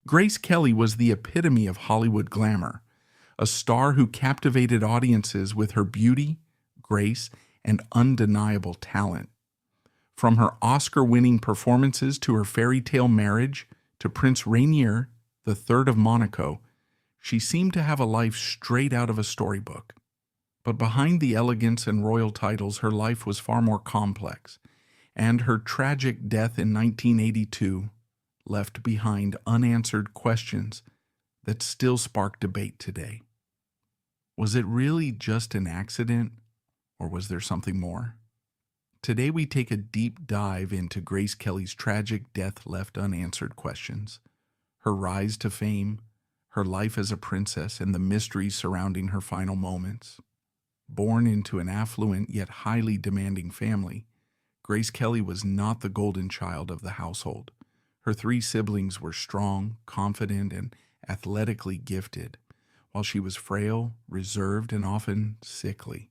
Grace Kelly was the epitome of Hollywood glamour, a star who captivated audiences with her beauty, grace, and undeniable talent. From her Oscar-winning performances to her fairy tale marriage to Prince Rainier, the Third of Monaco, she seemed to have a life straight out of a storybook. But behind the elegance and royal titles, her life was far more complex, and her tragic death in 1982 left behind unanswered questions that still spark debate today. Was it really just an accident, or was there something more? Today we take a deep dive into Grace Kelly's tragic death left unanswered questions, her rise to fame, her life as a princess, and the mysteries surrounding her final moments. Born into an affluent yet highly demanding family, Grace Kelly was not the golden child of the household. Her three siblings were strong, confident, and athletically gifted, while she was frail, reserved, and often sickly.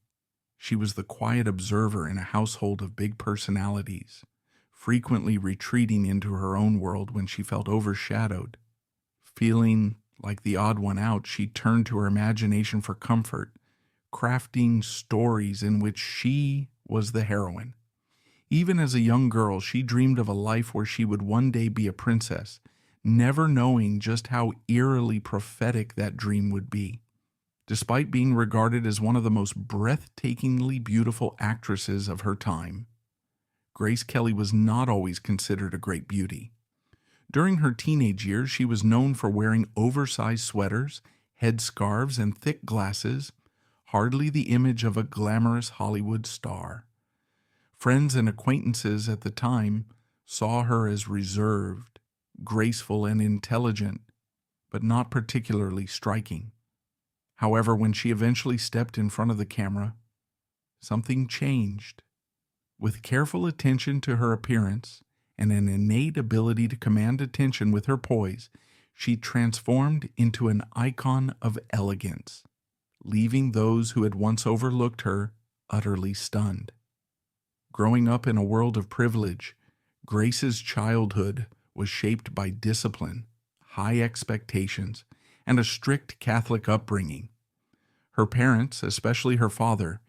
She was the quiet observer in a household of big personalities, frequently retreating into her own world when she felt overshadowed. Feeling like the odd one out, she turned to her imagination for comfort, crafting stories in which she was the heroine. Even as a young girl, she dreamed of a life where she would one day be a princess, never knowing just how eerily prophetic that dream would be. Despite being regarded as one of the most breathtakingly beautiful actresses of her time, Grace Kelly was not always considered a great beauty. During her teenage years, she was known for wearing oversized sweaters, headscarves, and thick glasses, hardly the image of a glamorous Hollywood star. Friends and acquaintances at the time saw her as reserved, graceful, and intelligent, but not particularly striking. However, when she eventually stepped in front of the camera, something changed. With careful attention to her appearance and an innate ability to command attention with her poise, she transformed into an icon of elegance, leaving those who had once overlooked her utterly stunned. Growing up in a world of privilege, Grace's childhood was shaped by discipline, high expectations, and a strict Catholic upbringing. Her parents, especially her father,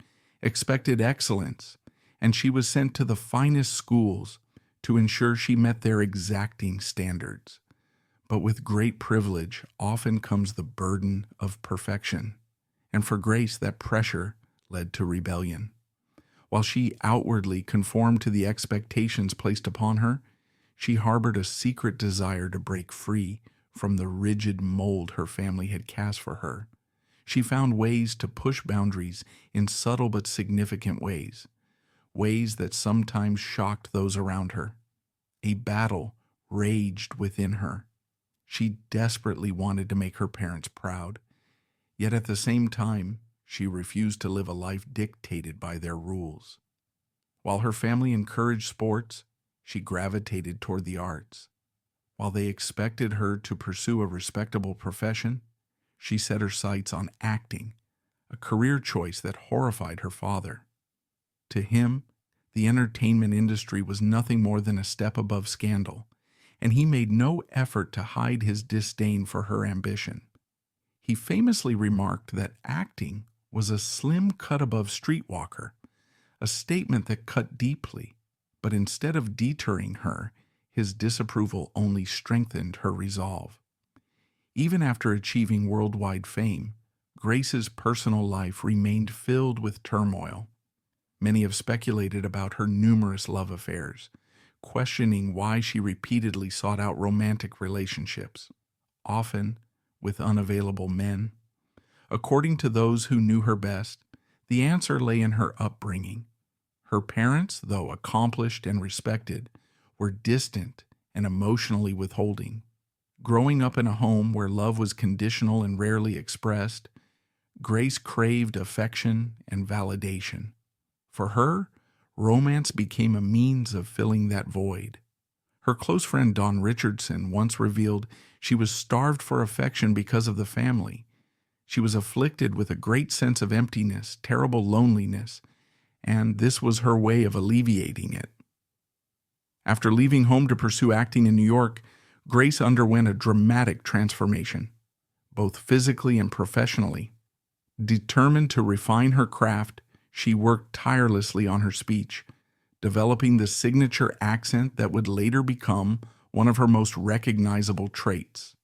expected excellence, and she was sent to the finest schools to ensure she met their exacting standards. But with great privilege often comes the burden of perfection, and for Grace, that pressure led to rebellion. While she outwardly conformed to the expectations placed upon her, she harbored a secret desire to break free from the rigid mold her family had cast for her. She found ways to push boundaries in subtle but significant ways that sometimes shocked those around her. A battle raged within her. She desperately wanted to make her parents proud, yet at the same time, she refused to live a life dictated by their rules. While her family encouraged sports, she gravitated toward the arts. While they expected her to pursue a respectable profession, she set her sights on acting, a career choice that horrified her father. To him, the entertainment industry was nothing more than a step above scandal, and he made no effort to hide his disdain for her ambition. He famously remarked that acting was a slim cut above streetwalker, a statement that cut deeply, but instead of deterring her, his disapproval only strengthened her resolve. Even after achieving worldwide fame, Grace's personal life remained filled with turmoil. Many have speculated about her numerous love affairs, questioning why she repeatedly sought out romantic relationships, often with unavailable men. According to those who knew her best, the answer lay in her upbringing. Her parents, though accomplished and respected, were distant and emotionally withholding. Growing up in a home where love was conditional and rarely expressed, Grace craved affection and validation. For her, romance became a means of filling that void. Her close friend Dawn Richardson once revealed she was starved for affection because of the family. She was afflicted with a great sense of emptiness, terrible loneliness, and this was her way of alleviating it. After leaving home to pursue acting in New York, Grace underwent a dramatic transformation, both physically and professionally. Determined to refine her craft, she worked tirelessly on her speech, developing the signature accent that would later become one of her most recognizable traits.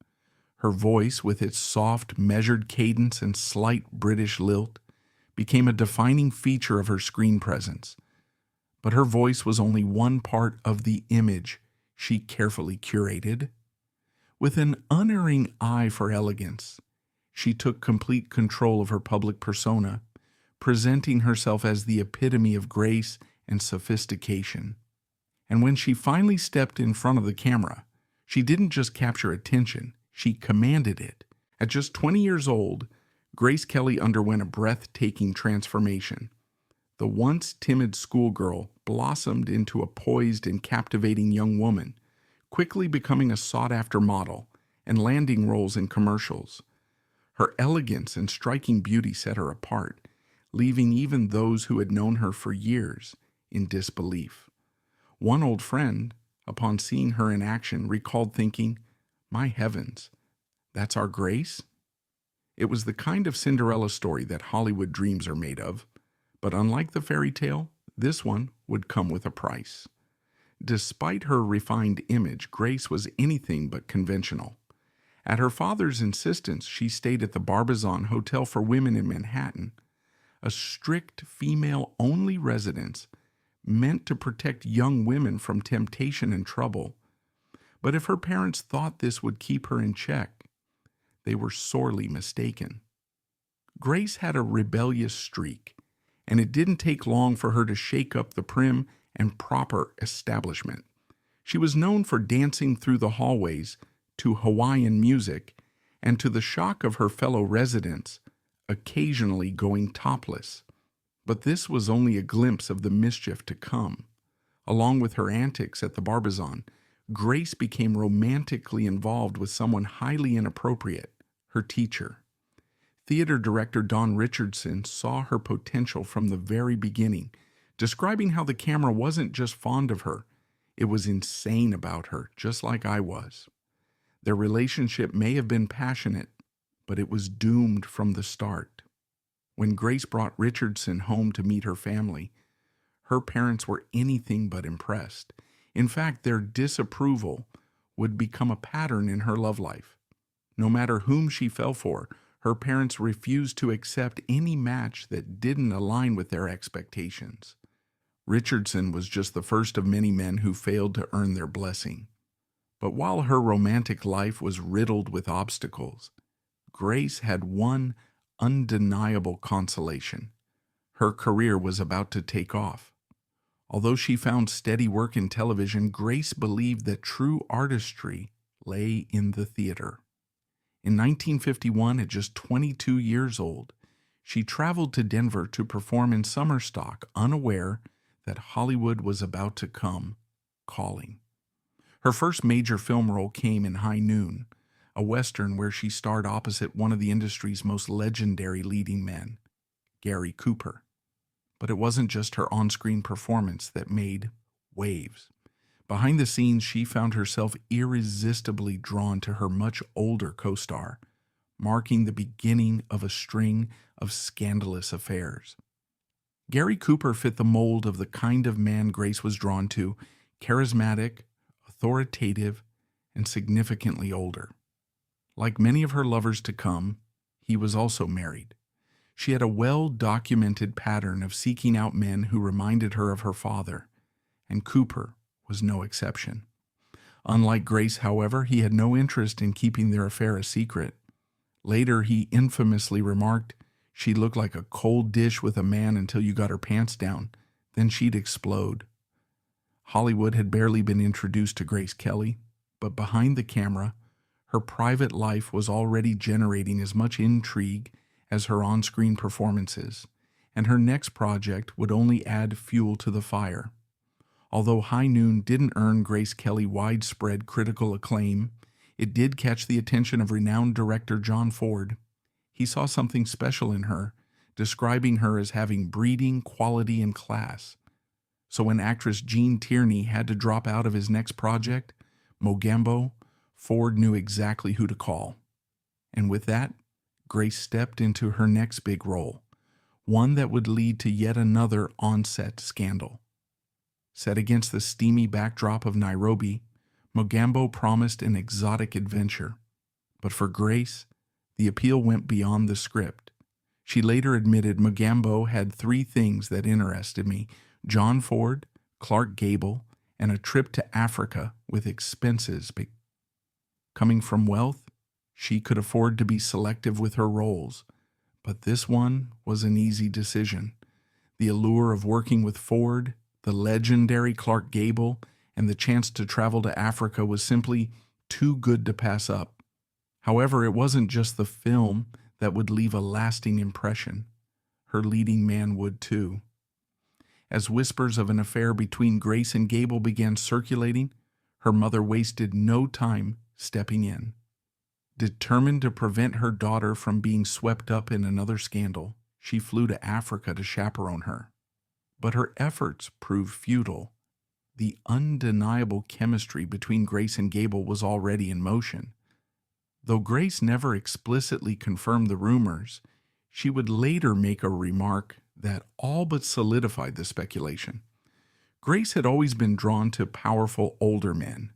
Her voice, with its soft, measured cadence and slight British lilt, became a defining feature of her screen presence. But her voice was only one part of the image she carefully curated. With an unerring eye for elegance, she took complete control of her public persona, presenting herself as the epitome of grace and sophistication. And when she finally stepped in front of the camera, she didn't just capture attention, she commanded it. At just 20 years old, Grace Kelly underwent a breathtaking transformation. The once timid schoolgirl blossomed into a poised and captivating young woman, quickly becoming a sought-after model and landing roles in commercials. Her elegance and striking beauty set her apart, leaving even those who had known her for years in disbelief. One old friend, upon seeing her in action, recalled thinking, "My heavens, that's our Grace?" It was the kind of Cinderella story that Hollywood dreams are made of, but unlike the fairy tale, this one would come with a price. Despite her refined image, Grace was anything but conventional. At her father's insistence, she stayed at the Barbizon Hotel for Women in Manhattan, a strict female-only residence meant to protect young women from temptation and trouble. But if her parents thought this would keep her in check, they were sorely mistaken. Grace had a rebellious streak, and it didn't take long for her to shake up the prim and proper establishment. She was known for dancing through the hallways to Hawaiian music, and to the shock of her fellow residents, occasionally going topless. But this was only a glimpse of the mischief to come. Along with her antics at the Barbizon, Grace became romantically involved with someone highly inappropriate, her teacher. Theater director Don Richardson saw her potential from the very beginning, describing how the camera wasn't just fond of her, it was insane about her, just like I was. Their relationship may have been passionate, but it was doomed from the start. When Grace brought Richardson home to meet her family, her parents were anything but impressed. In fact, their disapproval would become a pattern in her love life. No matter whom she fell for, her parents refused to accept any match that didn't align with their expectations. Richardson was just the first of many men who failed to earn their blessing. But while her romantic life was riddled with obstacles, Grace had one undeniable consolation. Her career was about to take off. Although she found steady work in television, Grace believed that true artistry lay in the theater. In 1951, at just 22 years old, she traveled to Denver to perform in summer stock, unaware that Hollywood was about to come calling. Her first major film role came in High Noon, a Western where she starred opposite one of the industry's most legendary leading men, Gary Cooper. But it wasn't just her on-screen performance that made waves. Behind the scenes, she found herself irresistibly drawn to her much older co-star, marking the beginning of a string of scandalous affairs. Gary Cooper fit the mold of the kind of man Grace was drawn to, charismatic, authoritative, and significantly older. Like many of her lovers to come, he was also married. She had a well-documented pattern of seeking out men who reminded her of her father, and Cooper was no exception. Unlike Grace, however, he had no interest in keeping their affair a secret. Later, he infamously remarked, "She looked like a cold dish with a man until you got her pants down, then she'd explode." Hollywood had barely been introduced to Grace Kelly, but behind the camera, her private life was already generating as much intrigue as her on-screen performances, and her next project would only add fuel to the fire. Although High Noon didn't earn Grace Kelly widespread critical acclaim, it did catch the attention of renowned director John Ford. He saw something special in her, describing her as having breeding, quality, and class. So when actress Gene Tierney had to drop out of his next project, Mogambo, Ford knew exactly who to call. And with that, Grace stepped into her next big role, one that would lead to yet another on-set scandal. Set against the steamy backdrop of Nairobi, Mogambo promised an exotic adventure. But for Grace, the appeal went beyond the script. She later admitted Mogambo had three things that interested me: John Ford, Clark Gable, and a trip to Africa with expenses. Coming from wealth, she could afford to be selective with her roles. But this one was an easy decision. The allure of working with Ford, the legendary Clark Gable, and the chance to travel to Africa was simply too good to pass up. However, it wasn't just the film that would leave a lasting impression. Her leading man would too. As whispers of an affair between Grace and Gable began circulating, her mother wasted no time stepping in. Determined to prevent her daughter from being swept up in another scandal, she flew to Africa to chaperone her. But her efforts proved futile. The undeniable chemistry between Grace and Gable was already in motion. Though Grace never explicitly confirmed the rumors, she would later make a remark that all but solidified the speculation. Grace had always been drawn to powerful older men,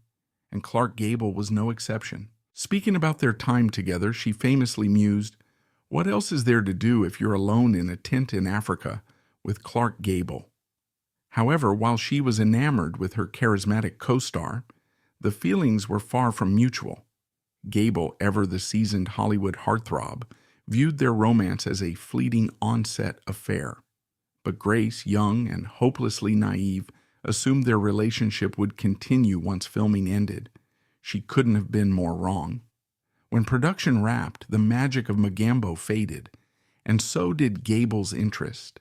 and Clark Gable was no exception. Speaking about their time together, she famously mused, "What else is there to do if you're alone in a tent in Africa with Clark Gable?" However, while she was enamored with her charismatic co-star, the feelings were far from mutual. Gable, ever the seasoned Hollywood heartthrob, viewed their romance as a fleeting on-set affair. But Grace, young and hopelessly naive, assumed their relationship would continue once filming ended. She couldn't have been more wrong. When production wrapped, the magic of Mogambo faded, and so did Gable's interest.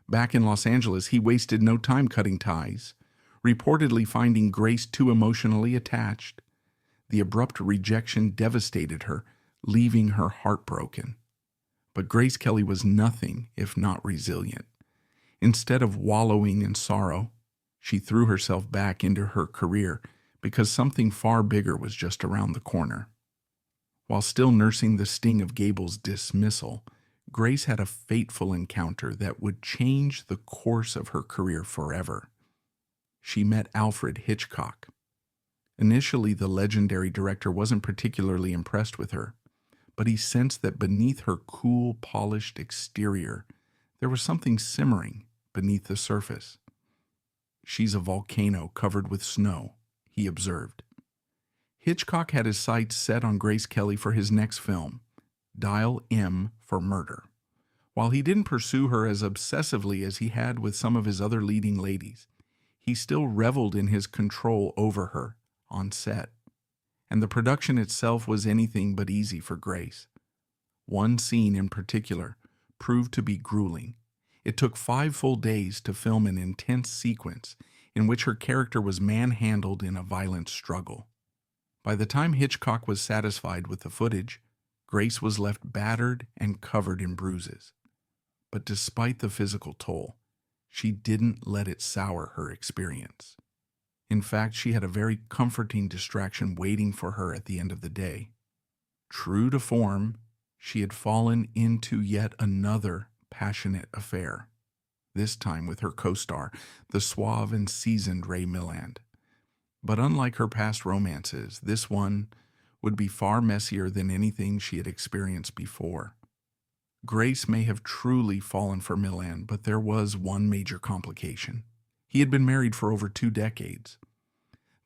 Back in Los Angeles, he wasted no time cutting ties, reportedly finding Grace too emotionally attached. The abrupt rejection devastated her, leaving her heartbroken. But Grace Kelly was nothing if not resilient. Instead of wallowing in sorrow, she threw herself back into her career because something far bigger was just around the corner. While still nursing the sting of Gable's dismissal, Grace had a fateful encounter that would change the course of her career forever. She met Alfred Hitchcock. Initially, the legendary director wasn't particularly impressed with her, but he sensed that beneath her cool, polished exterior, there was something simmering beneath the surface. "She's a volcano covered with snow," he observed. Hitchcock had his sights set on Grace Kelly for his next film, Dial M for Murder. While he didn't pursue her as obsessively as he had with some of his other leading ladies, he still reveled in his control over her on set. And the production itself was anything but easy for Grace. One scene in particular proved to be grueling. It took 5 full days to film an intense sequence in which her character was manhandled in a violent struggle. By the time Hitchcock was satisfied with the footage, Grace was left battered and covered in bruises. But despite the physical toll, she didn't let it sour her experience. In fact, she had a very comforting distraction waiting for her at the end of the day. True to form, she had fallen into yet another passionate affair, this time with her co-star, the suave and seasoned Ray Milland. But unlike her past romances, this one would be far messier than anything she had experienced before. Grace may have truly fallen for Milland, but there was one major complication. He had been married for over 2 decades.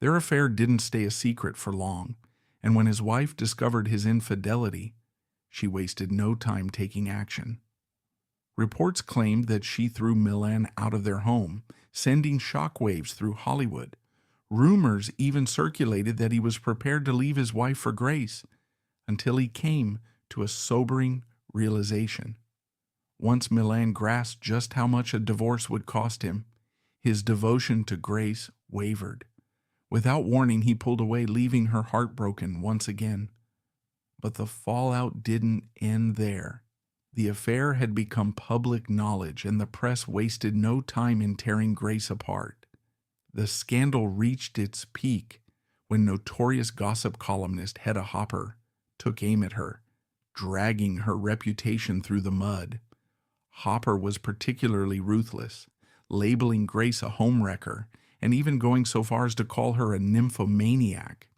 Their affair didn't stay a secret for long, and when his wife discovered his infidelity, she wasted no time taking action. Reports claimed that she threw Milland out of their home, sending shockwaves through Hollywood. Rumors even circulated that he was prepared to leave his wife for Grace, until he came to a sobering realization. Once Milland grasped just how much a divorce would cost him, his devotion to Grace wavered. Without warning, he pulled away, leaving her heartbroken once again. But the fallout didn't end there. The affair had become public knowledge, and the press wasted no time in tearing Grace apart. The scandal reached its peak when notorious gossip columnist Hedda Hopper took aim at her, dragging her reputation through the mud. Hopper was particularly ruthless, labeling Grace a homewrecker and even going so far as to call her a nymphomaniac.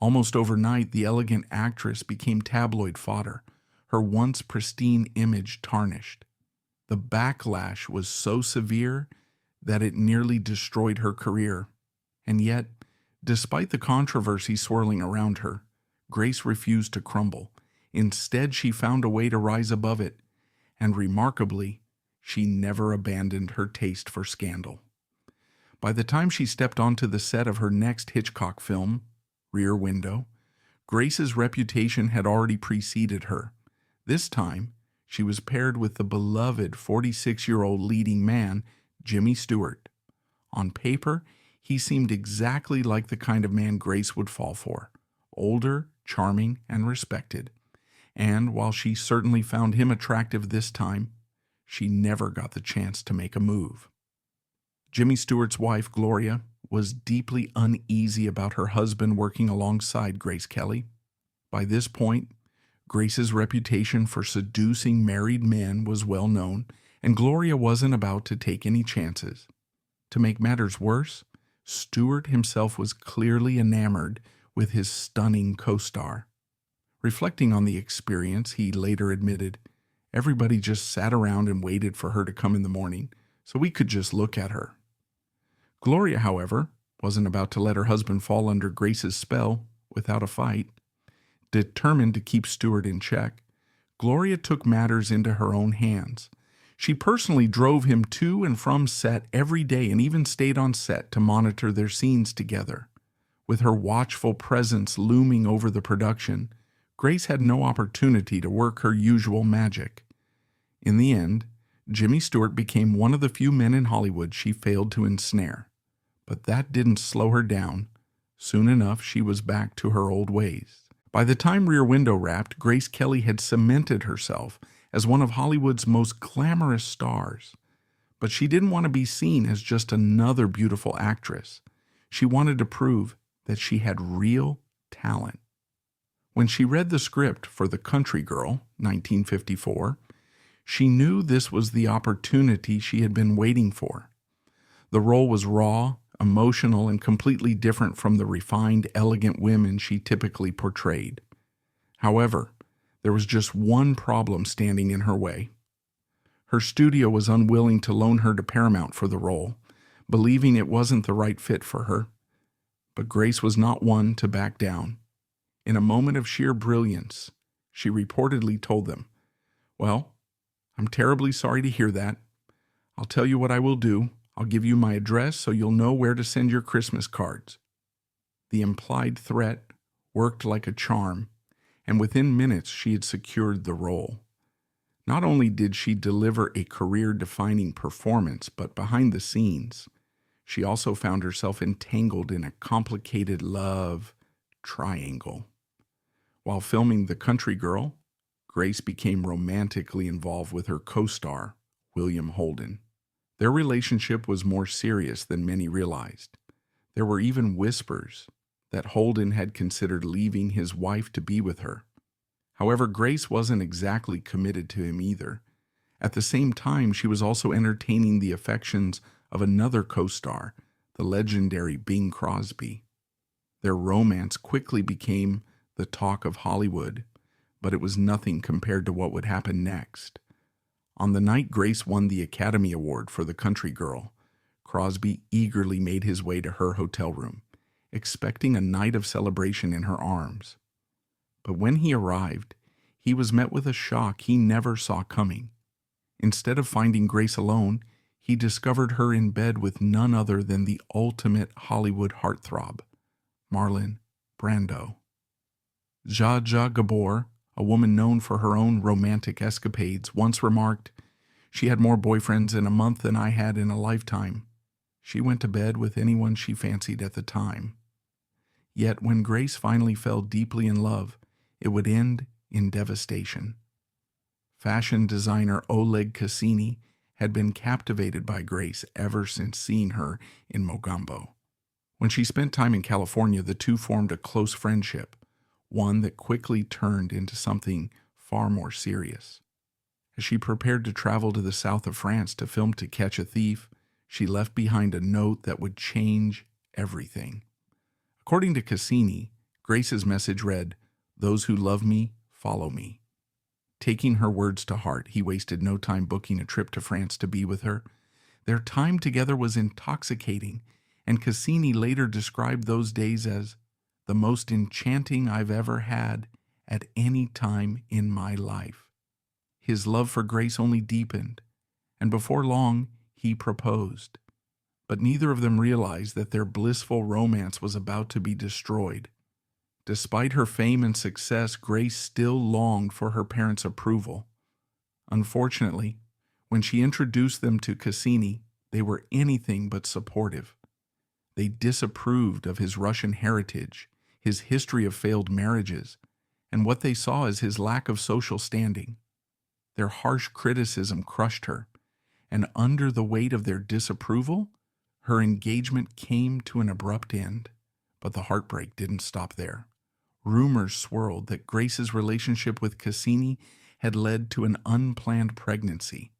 Almost overnight, the elegant actress became tabloid fodder, her once pristine image tarnished. The backlash was so severe that it nearly destroyed her career. And yet, despite the controversy swirling around her, Grace refused to crumble. Instead, she found a way to rise above it, and remarkably, she never abandoned her taste for scandal. By the time she stepped onto the set of her next Hitchcock film, Rear Window, Grace's reputation had already preceded her. This time, she was paired with the beloved 46-year-old leading man, Jimmy Stewart. On paper, he seemed exactly like the kind of man Grace would fall for: older, charming, and respected. And while she certainly found him attractive this time, she never got the chance to make a move. Jimmy Stewart's wife, Gloria, was deeply uneasy about her husband working alongside Grace Kelly. By this point, Grace's reputation for seducing married men was well known, and Gloria wasn't about to take any chances. To make matters worse, Stewart himself was clearly enamored with his stunning co-star. Reflecting on the experience, he later admitted, "Everybody just sat around and waited for her to come in the morning, so we could just look at her." Gloria, however, wasn't about to let her husband fall under Grace's spell without a fight. Determined to keep Stewart in check, Gloria took matters into her own hands. She personally drove him to and from set every day and even stayed on set to monitor their scenes together. With her watchful presence looming over the production, Grace had no opportunity to work her usual magic. In the end, Jimmy Stewart became one of the few men in Hollywood she failed to ensnare. But that didn't slow her down. Soon enough, she was back to her old ways. By the time Rear Window wrapped, Grace Kelly had cemented herself as one of Hollywood's most glamorous stars. But she didn't want to be seen as just another beautiful actress. She wanted to prove that she had real talent. When she read the script for The Country Girl, 1954, she knew this was the opportunity she had been waiting for. The role was raw, emotional, and completely different from the refined, elegant women she typically portrayed. However, there was just one problem standing in her way. Her studio was unwilling to loan her to Paramount for the role, believing it wasn't the right fit for her. But Grace was not one to back down. In a moment of sheer brilliance, she reportedly told them, "Well, I'm terribly sorry to hear that. I'll tell you what I will do. I'll give you my address so you'll know where to send your Christmas cards." The implied threat worked like a charm, and within minutes she had secured the role. Not only did she deliver a career-defining performance, but behind the scenes, she also found herself entangled in a complicated love triangle. While filming The Country Girl, Grace became romantically involved with her co-star, William Holden. Their relationship was more serious than many realized. There were even whispers that Holden had considered leaving his wife to be with her. However, Grace wasn't exactly committed to him either. At the same time, she was also entertaining the affections of another co-star, the legendary Bing Crosby. Their romance quickly became the talk of Hollywood, but it was nothing compared to what would happen next. On the night Grace won the Academy Award for The Country Girl, Crosby eagerly made his way to her hotel room, expecting a night of celebration in her arms. But when he arrived, he was met with a shock he never saw coming. Instead of finding Grace alone, he discovered her in bed with none other than the ultimate Hollywood heartthrob, Marlon Brando. Zsa Zsa Gabor, a woman known for her own romantic escapades, once remarked, "She had more boyfriends in a month than I had in a lifetime. She went to bed with anyone she fancied at the time." Yet when Grace finally fell deeply in love, it would end in devastation. Fashion designer Oleg Cassini had been captivated by Grace ever since seeing her in Mogambo. When she spent time in California, the two formed a close friendship, one that quickly turned into something far more serious. As she prepared to travel to the south of France to film To Catch a Thief, she left behind a note that would change everything. According to Cassini, Grace's message read, "Those who love me, follow me." Taking her words to heart, he wasted no time booking a trip to France to be with her. Their time together was intoxicating, and Cassini later described those days as the most enchanting I've ever had at any time in my life. His love for Grace only deepened, and before long he proposed. But neither of them realized that their blissful romance was about to be destroyed. Despite her fame and success, Grace still longed for her parents' approval. Unfortunately, when she introduced them to Cassini, they were anything but supportive. They disapproved of his Russian heritage, his history of failed marriages, and what they saw as his lack of social standing. Their harsh criticism crushed her, and under the weight of their disapproval, her engagement came to an abrupt end. But the heartbreak didn't stop there. Rumors swirled that Grace's relationship with Cassini had led to an unplanned pregnancy,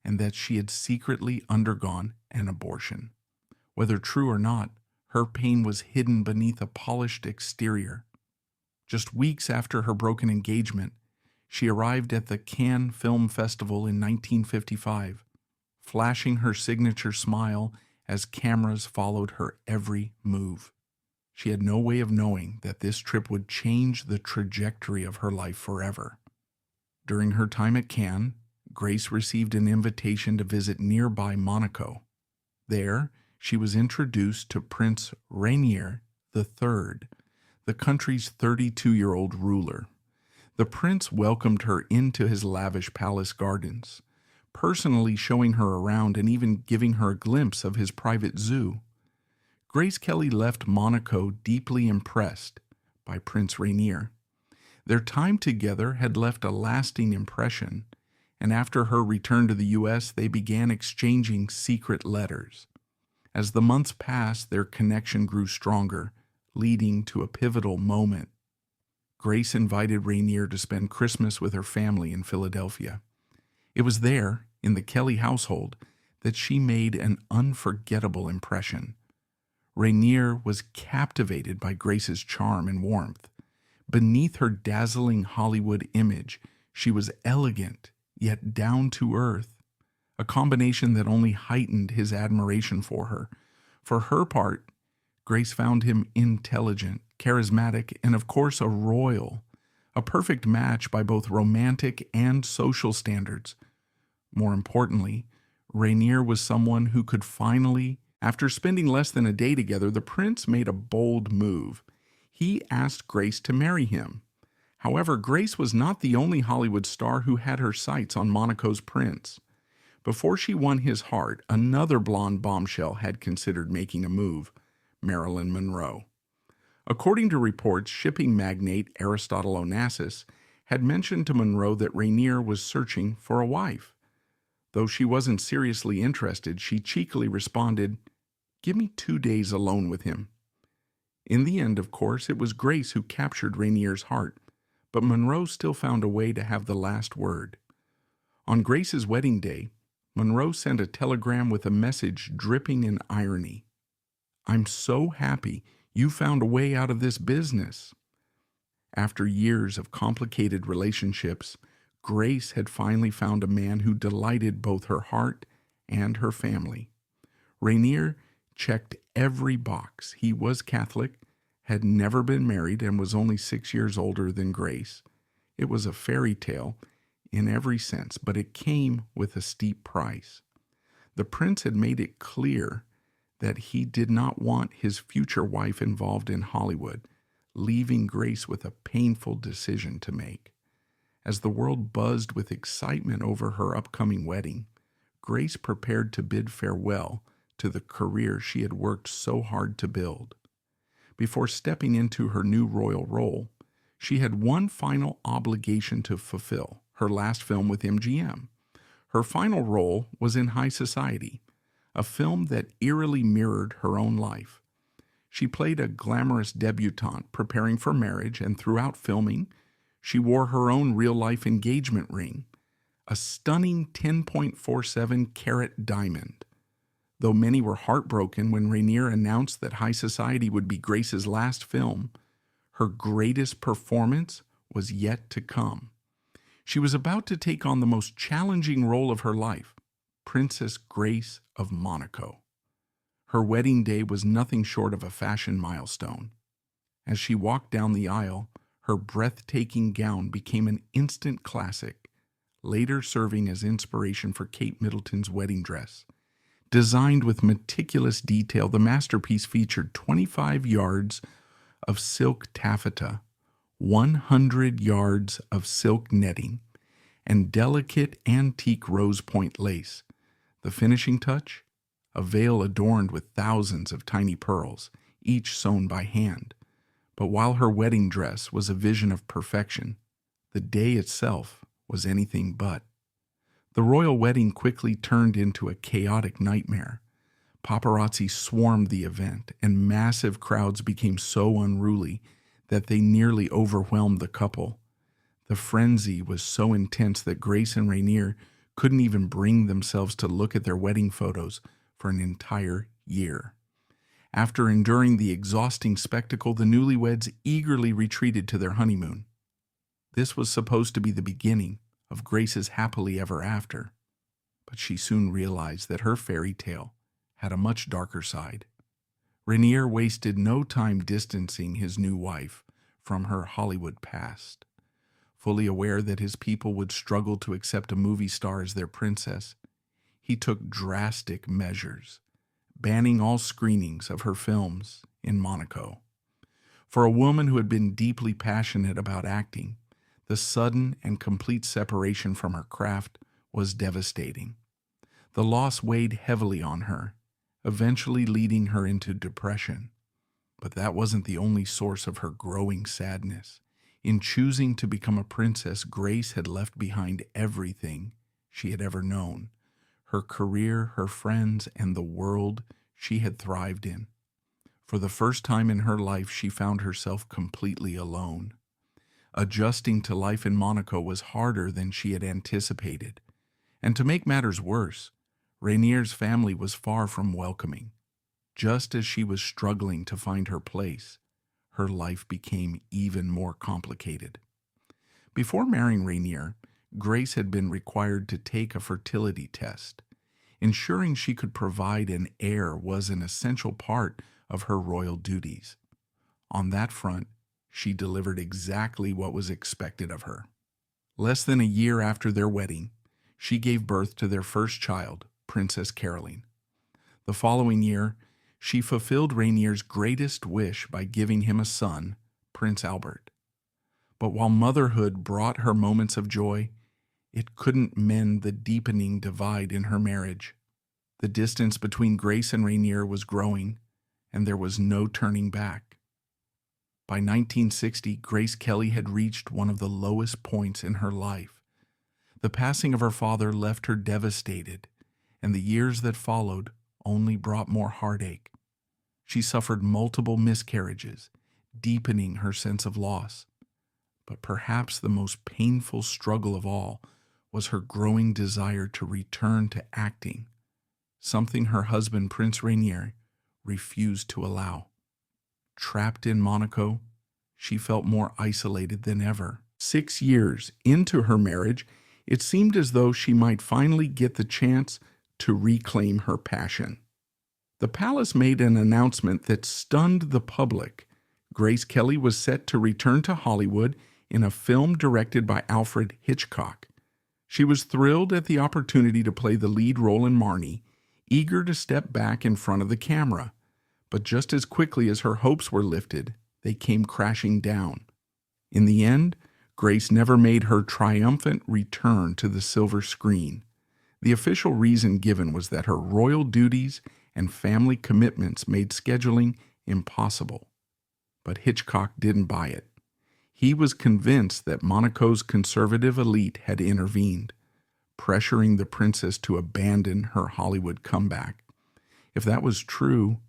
and that she had secretly undergone an abortion. Whether true or not, her pain was hidden beneath a polished exterior. Just weeks after her broken engagement, she arrived at the Cannes Film Festival in 1955, flashing her signature smile as cameras followed her every move. She had no way of knowing that this trip would change the trajectory of her life forever. During her time at Cannes, Grace received an invitation to visit nearby Monaco. There, she was introduced to Prince Rainier III, the country's 32-year-old ruler. The prince welcomed her into his lavish palace gardens, personally showing her around and even giving her a glimpse of his private zoo. Grace Kelly left Monaco deeply impressed by Prince Rainier. Their time together had left a lasting impression, and after her return to the U.S., they began exchanging secret letters. As the months passed, their connection grew stronger, leading to a pivotal moment. Grace invited Rainier to spend Christmas with her family in Philadelphia. It was there, in the Kelly household, that she made an unforgettable impression. Rainier was captivated by Grace's charm and warmth. Beneath her dazzling Hollywood image, she was elegant, yet down to earth, a combination that only heightened his admiration for her. For her part, Grace found him intelligent, charismatic, and of course a royal, a perfect match by both romantic and social standards. More importantly, Rainier was someone who could finally, after spending less than a day together, the prince made a bold move. He asked Grace to marry him. However, Grace was not the only Hollywood star who had her sights on Monaco's prince. Before she won his heart, another blonde bombshell had considered making a move, Marilyn Monroe. According to reports, shipping magnate Aristotle Onassis had mentioned to Monroe that Rainier was searching for a wife. Though she wasn't seriously interested, she cheekily responded, "Give me 2 days alone with him." In the end, of course, it was Grace who captured Rainier's heart, but Monroe still found a way to have the last word. On Grace's wedding day, Monroe sent a telegram with a message dripping in irony. "I'm so happy you found a way out of this business." After years of complicated relationships, Grace had finally found a man who delighted both her heart and her family. Rainier checked every box. He was Catholic, had never been married, and was only 6 years older than Grace. It was a fairy tale in every sense, but it came with a steep price. The prince had made it clear that he did not want his future wife involved in Hollywood, leaving Grace with a painful decision to make. As the world buzzed with excitement over her upcoming wedding, Grace prepared to bid farewell to the career she had worked so hard to build. Before stepping into her new royal role, she had one final obligation to fulfill, her last film with MGM. Her final role was in High Society, a film that eerily mirrored her own life. She played a glamorous debutante preparing for marriage, and throughout filming, she wore her own real-life engagement ring, a stunning 10.47 carat diamond. Though many were heartbroken when Rainier announced that High Society would be Grace's last film, her greatest performance was yet to come. She was about to take on the most challenging role of her life, Princess Grace of Monaco. Her wedding day was nothing short of a fashion milestone. As she walked down the aisle, her breathtaking gown became an instant classic, later serving as inspiration for Kate Middleton's wedding dress. Designed with meticulous detail, the masterpiece featured 25 yards of silk taffeta, 100 yards of silk netting, and delicate antique rose point lace. The finishing touch? A veil adorned with thousands of tiny pearls, each sewn by hand. But while her wedding dress was a vision of perfection, the day itself was anything but. The royal wedding quickly turned into a chaotic nightmare. Paparazzi swarmed the event, and massive crowds became so unruly that they nearly overwhelmed the couple. The frenzy was so intense that Grace and Rainier couldn't even bring themselves to look at their wedding photos for an entire year. After enduring the exhausting spectacle, the newlyweds eagerly retreated to their honeymoon. This was supposed to be the beginning of Grace's happily ever after, but she soon realized that her fairy tale had a much darker side. Rainier wasted no time distancing his new wife from her Hollywood past. Fully aware that his people would struggle to accept a movie star as their princess, he took drastic measures, banning all screenings of her films in Monaco. For a woman who had been deeply passionate about acting, the sudden and complete separation from her craft was devastating. The loss weighed heavily on her, eventually leading her into depression. But that wasn't the only source of her growing sadness. In choosing to become a princess, Grace had left behind everything she had ever known: her career, her friends, and the world she had thrived in. For the first time in her life, she found herself completely alone. Adjusting to life in Monaco was harder than she had anticipated. And to make matters worse, Rainier's family was far from welcoming. Just as she was struggling to find her place, her life became even more complicated. Before marrying Rainier, Grace had been required to take a fertility test. Ensuring she could provide an heir was an essential part of her royal duties. On that front, she delivered exactly what was expected of her. Less than a year after their wedding, she gave birth to their first child, Princess Caroline. The following year, she fulfilled Rainier's greatest wish by giving him a son, Prince Albert. But while motherhood brought her moments of joy, it couldn't mend the deepening divide in her marriage. The distance between Grace and Rainier was growing, and there was no turning back. By 1960, Grace Kelly had reached one of the lowest points in her life. The passing of her father left her devastated, and the years that followed only brought more heartache. She suffered multiple miscarriages, deepening her sense of loss. But perhaps the most painful struggle of all was her growing desire to return to acting, something her husband, Prince Rainier, refused to allow. Trapped in Monaco, she felt more isolated than ever. 6 years into her marriage, it seemed as though she might finally get the chance to reclaim her passion. The palace made an announcement that stunned the public. Grace Kelly was set to return to Hollywood in a film directed by Alfred Hitchcock. She was thrilled at the opportunity to play the lead role in Marnie, eager to step back in front of the camera. But just as quickly as her hopes were lifted, they came crashing down. In the end, Grace never made her triumphant return to the silver screen. The official reason given was that her royal duties and family commitments made scheduling impossible. But Hitchcock didn't buy it. He was convinced that Monaco's conservative elite had intervened, pressuring the princess to abandon her Hollywood comeback. If that was true,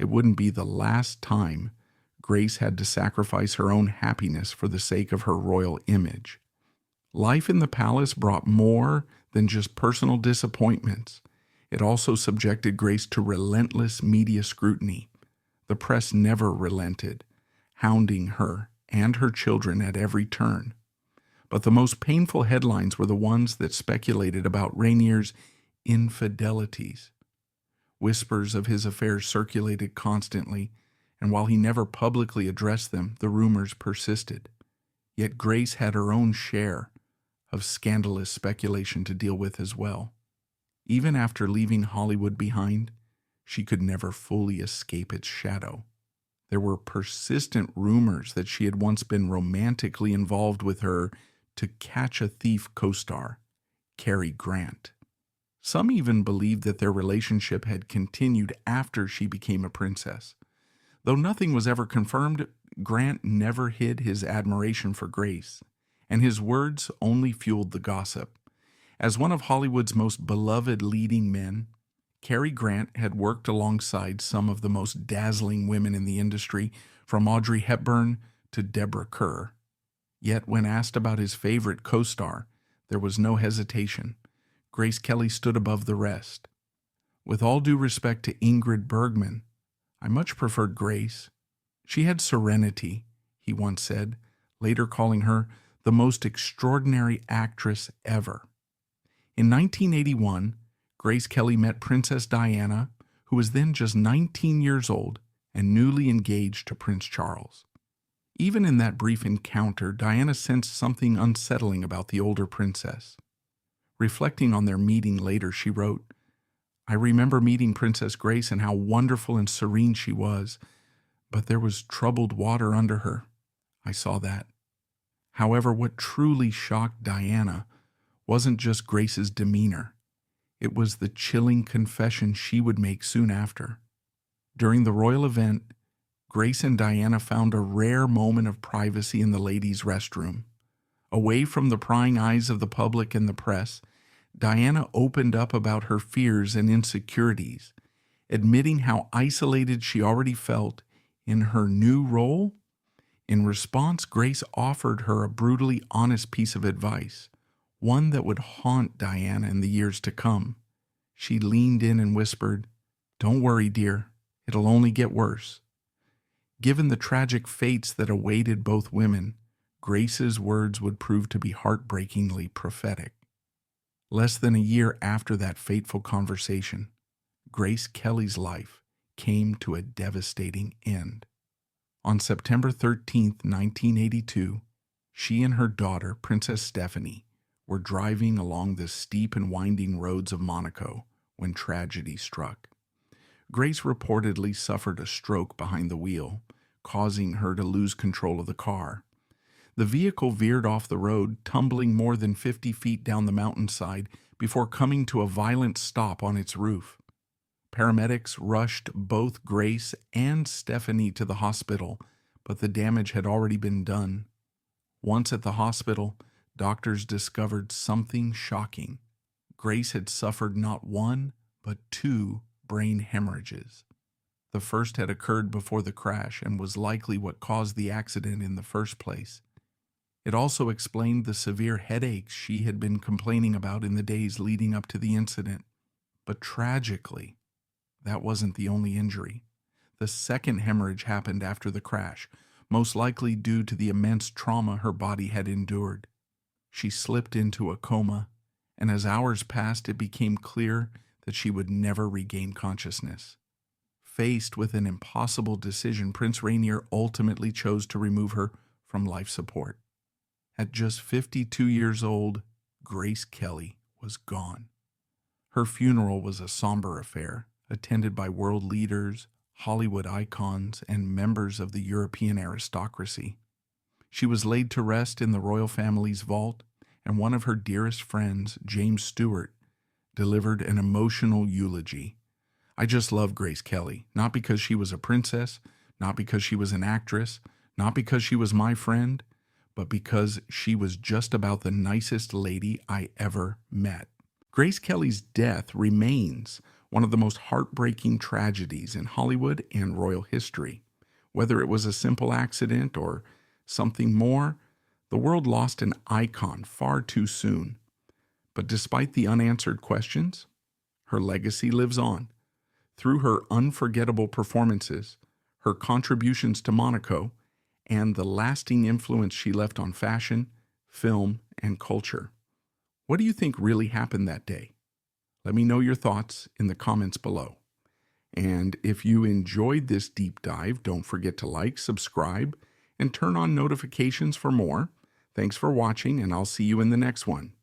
it wouldn't be the last time Grace had to sacrifice her own happiness for the sake of her royal image. Life in the palace brought more than just personal disappointments. It also subjected Grace to relentless media scrutiny. The press never relented, hounding her and her children at every turn. But the most painful headlines were the ones that speculated about Rainier's infidelities. Whispers of his affairs circulated constantly, and while he never publicly addressed them, the rumors persisted. Yet Grace had her own share of scandalous speculation to deal with as well. Even after leaving Hollywood behind, she could never fully escape its shadow. There were persistent rumors that she had once been romantically involved with her To Catch a Thief co-star, Cary Grant. Some even believed that their relationship had continued after she became a princess. Though nothing was ever confirmed, Grant never hid his admiration for Grace, and his words only fueled the gossip. As one of Hollywood's most beloved leading men, Cary Grant had worked alongside some of the most dazzling women in the industry, from Audrey Hepburn to Deborah Kerr. Yet when asked about his favorite co-star, there was no hesitation. Grace Kelly stood above the rest. With all due respect to Ingrid Bergman, I much preferred Grace. She had serenity, he once said, later calling her the most extraordinary actress ever. In 1981, Grace Kelly met Princess Diana, who was then just 19 years old and newly engaged to Prince Charles. Even in that brief encounter, Diana sensed something unsettling about the older princess. Reflecting on their meeting later, she wrote, "I remember meeting Princess Grace and how wonderful and serene she was, but there was troubled water under her. I saw that. However, what truly shocked Diana wasn't just Grace's demeanor. It was the chilling confession she would make soon after. During the royal event, Grace and Diana found a rare moment of privacy in the ladies' restroom. Away from the prying eyes of the public and the press, Diana opened up about her fears and insecurities, admitting how isolated she already felt in her new role. In response, Grace offered her a brutally honest piece of advice, one that would haunt Diana in the years to come. She leaned in and whispered, "Don't worry, dear, it'll only get worse." Given the tragic fates that awaited both women, Grace's words would prove to be heartbreakingly prophetic. Less than a year after that fateful conversation, Grace Kelly's life came to a devastating end. On September 13, 1982, she and her daughter, Princess Stephanie, were driving along the steep and winding roads of Monaco when tragedy struck. Grace reportedly suffered a stroke behind the wheel, causing her to lose control of the car. The vehicle veered off the road, tumbling more than 50 feet down the mountainside before coming to a violent stop on its roof. Paramedics rushed both Grace and Stephanie to the hospital, but the damage had already been done. Once at the hospital, doctors discovered something shocking. Grace had suffered not one, but 2 brain hemorrhages. The first had occurred before the crash and was likely what caused the accident in the first place. It also explained the severe headaches she had been complaining about in the days leading up to the incident. But tragically, that wasn't the only injury. The second hemorrhage happened after the crash, most likely due to the immense trauma her body had endured. She slipped into a coma, and as hours passed, it became clear that she would never regain consciousness. Faced with an impossible decision, Prince Rainier ultimately chose to remove her from life support. At just 52 years old, Grace Kelly was gone. Her funeral was a somber affair, attended by world leaders, Hollywood icons, and members of the European aristocracy. She was laid to rest in the royal family's vault, and one of her dearest friends, James Stewart, delivered an emotional eulogy. "I just love Grace Kelly, not because she was a princess, not because she was an actress, not because she was my friend, but because she was just about the nicest lady I ever met." Grace Kelly's death remains one of the most heartbreaking tragedies in Hollywood and royal history. Whether it was a simple accident or something more, the world lost an icon far too soon. But despite the unanswered questions, her legacy lives on. Through her unforgettable performances, her contributions to Monaco, and the lasting influence she left on fashion, film, and culture. What do you think really happened that day? Let me know your thoughts in the comments below. And if you enjoyed this deep dive, don't forget to like, subscribe, and turn on notifications for more. Thanks for watching, and I'll see you in the next one.